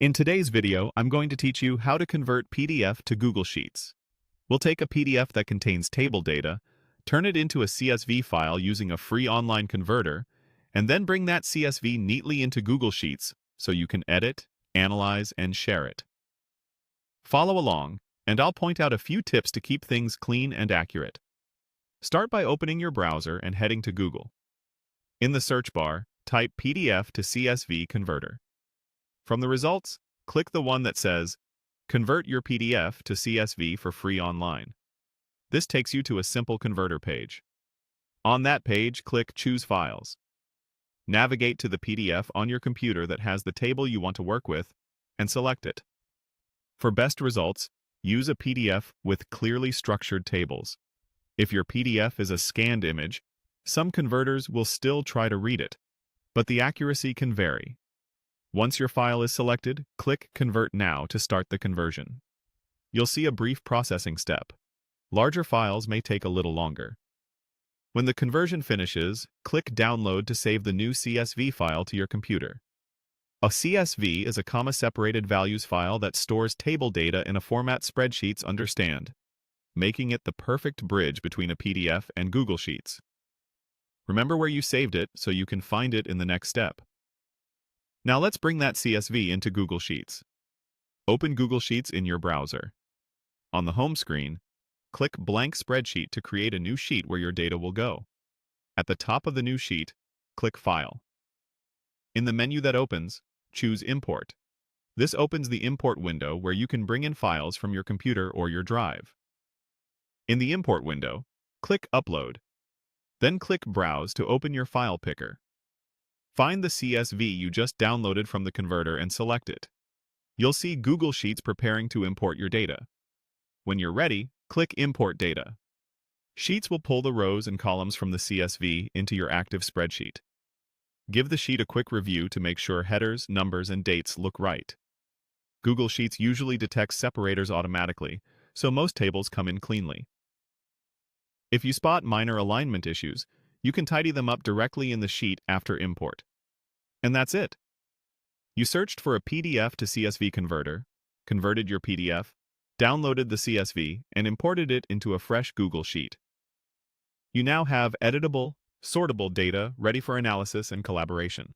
In today's video, I'm going to teach you how to convert PDF to Google Sheets. We'll take a PDF that contains table data, turn it into a CSV file using a free online converter, and then bring that CSV neatly into Google Sheets so you can edit, analyze, and share it. Follow along, and I'll point out a few tips to keep things clean and accurate. Start by opening your browser and heading to Google. In the search bar, type PDF to CSV converter. From the results, click the one that says, Convert your PDF to CSV for free online. This takes you to a simple converter page. On that page, click Choose Files. Navigate to the PDF on your computer that has the table you want to work with, and select it. For best results, use a PDF with clearly structured tables. If your PDF is a scanned image, some converters will still try to read it, but the accuracy can vary. Once your file is selected, click Convert Now to start the conversion. You'll see a brief processing step. Larger files may take a little longer. When the conversion finishes, click Download to save the new CSV file to your computer. A CSV is a comma-separated values file that stores table data in a format spreadsheets understand, making it the perfect bridge between a PDF and Google Sheets. Remember where you saved it so you can find it in the next step. Now let's bring that CSV into Google Sheets. Open Google Sheets in your browser. On the home screen, click Blank Spreadsheet to create a new sheet where your data will go. At the top of the new sheet, click File. In the menu that opens, choose Import. This opens the import window where you can bring in files from your computer or your drive. In the import window, click Upload. Then click Browse to open your file picker. Find the CSV you just downloaded from the converter and select it. You'll see Google Sheets preparing to import your data. When you're ready, click Import Data. Sheets will pull the rows and columns from the CSV into your active spreadsheet. Give the sheet a quick review to make sure headers, numbers, and dates look right. Google Sheets usually detects separators automatically, so most tables come in cleanly. If you spot minor alignment issues, you can tidy them up directly in the sheet after import. And that's it. You searched for a PDF to CSV converter, converted your PDF, downloaded the CSV, and imported it into a fresh Google Sheet. You now have editable, sortable data ready for analysis and collaboration.